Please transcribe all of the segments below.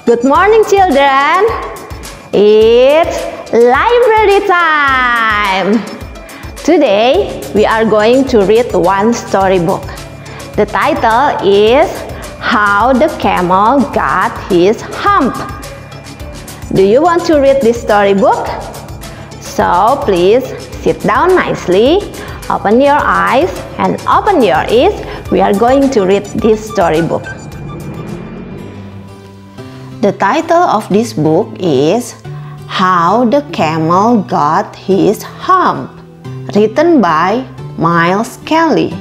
Good morning, children. It's library time. Today, we are going to read one storybook. The title is How the Camel Got His Hump. Do you want to read this storybook? So please sit down nicely, open your eyes and open your ears. We are going to read this storybook. The title of this book is How the Camel Got His Hump, written by Miles Kelly,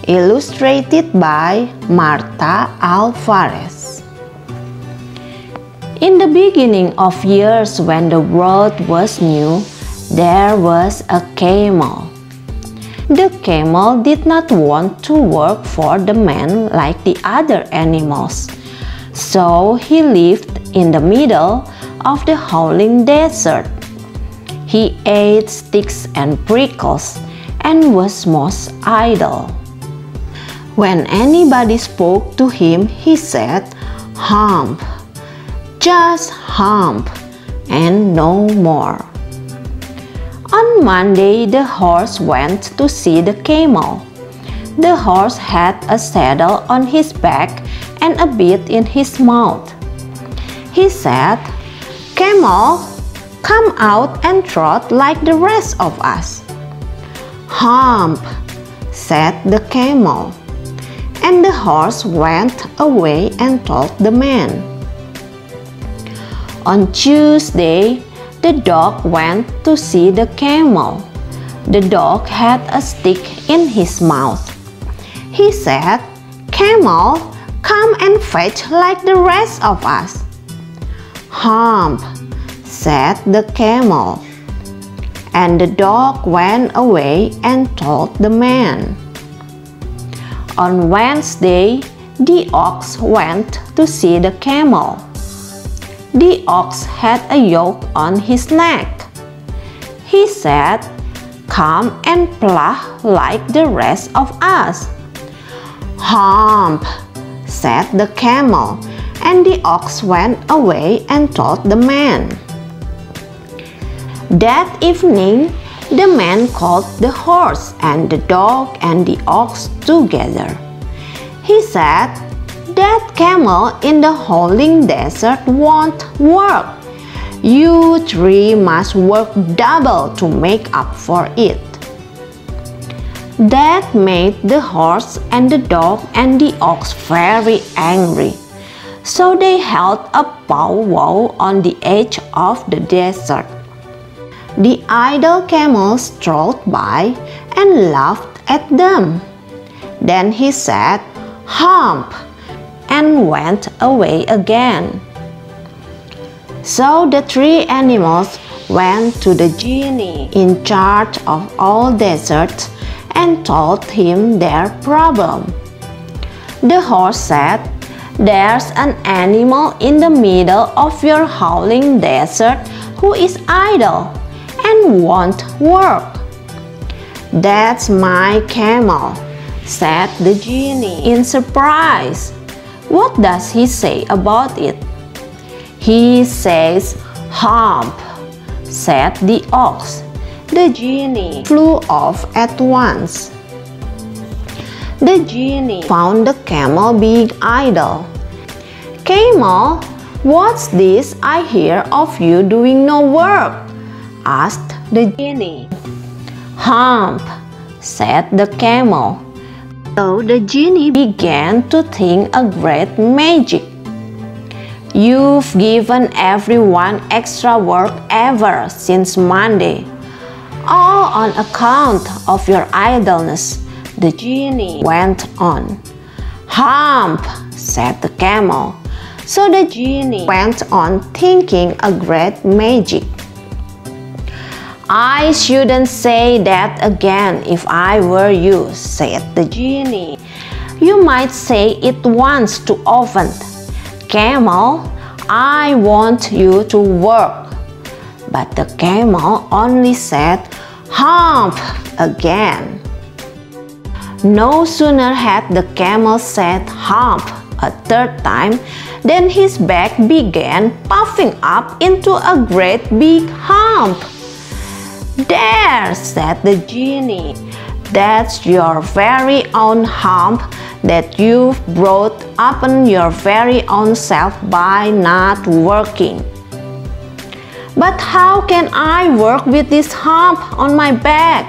illustrated by Marta Alvarez. In the beginning of years when the world was new, there was a camel. The camel did not want to work for the man like the other animals. So he lived in the middle of the howling desert. He ate sticks and prickles and was most idle. When anybody spoke to him, he said, "Hump, just hump, and no more." On Monday, the horse went to see the camel. The horse had a saddle on his back and a bit in his mouth. He said, "Camel, come out and trot like the rest of us." "Hump," said the camel. And the horse went away and told the man. On Tuesday, the dog went to see the camel. The dog had a stick in his mouth. He said, "Camel, come and fetch like the rest of us." "Hump," said the camel. And the dog went away and told the man. On Wednesday, the ox went to see the camel. The ox had a yoke on his neck. He said, "Come and plow like the rest of us." "Hump," said the camel, and the ox went away and told the man. That evening, the man called the horse and the dog and the ox together. He said, "That camel in the howling desert won't work. You three must work double to make up for it." That made the horse and the dog and the ox very angry. So they held a powwow on the edge of the desert. The idle camel strolled by and laughed at them. Then he said, "Hump," and went away again. So the three animals went to the genie in charge of all deserts and told him their problem. The horse said, "There's an animal in the middle of your howling desert who is idle and won't work." "That's my camel," said the genie in surprise. "What does he say about it?" "He says, 'Hump,'" said the ox. The genie flew off at once. The genie found the camel being idle. "Camel, what's this I hear of you doing no work?" asked the genie. "Hump," said the camel. So the genie began to think a great magic. "You've given everyone extra work ever since Monday, all on account of your idleness," the genie went on. "Hump," said the camel. So the genie went on thinking a great magic. "I shouldn't say that again if I were you," said the genie. "You might say it once too often. Camel, I want you to work." but the camel only said, "Hump," again. No sooner had the camel said "hump" a third time than his back began puffing up into a great big hump. "There," said the genie, "that's your very own hump that you've brought upon your very own self by not working." "But how can I work with this hump on my back?"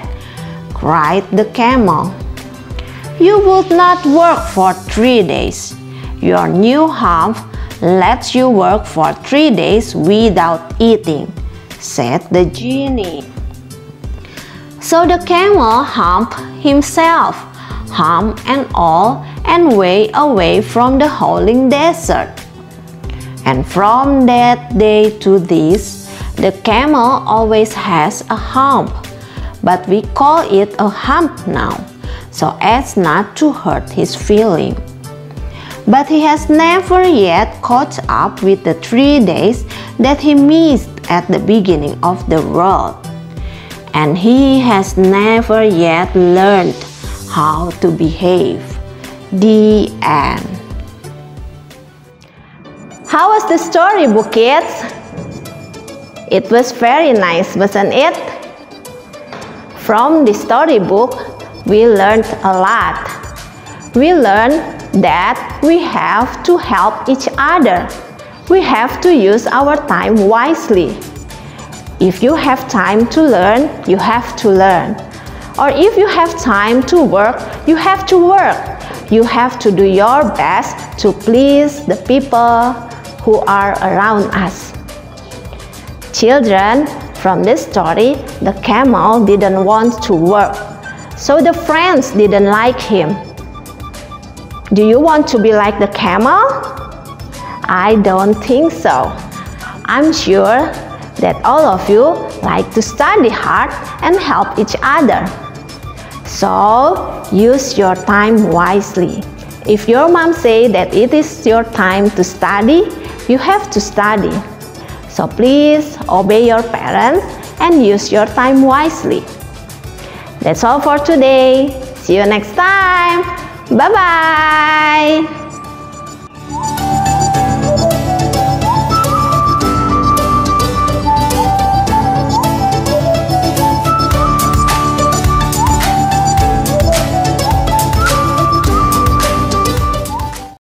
cried the camel. "You would not work for 3 days. Your new hump lets you work for 3 days without eating," said the genie. So the camel humped himself, hump and all, and way away from the howling desert. And from that day to this, the camel always has a hump, but we call it a hump now, so as not to hurt his feeling. But he has never yet caught up with the 3 days that he missed at the beginning of the world. And he has never yet learned how to behave. The end. How was the storybook, kids? It was very nice, wasn't it? From the storybook, we learned a lot. We learned that we have to help each other. We have to use our time wisely. If you have time to learn, you have to learn. Or if you have time to work, you have to work. You have to do your best to please the people who are around us. Children, from this story, the camel didn't want to work, so the friends didn't like him. Do you want to be like the camel? I don't think so. I'm sure that all of you like to study hard and help each other. So use your time wisely. If your mom says that it is your time to study, you have to study. So please obey your parents and use your time wisely. That's all for today. See you next time. Bye-bye.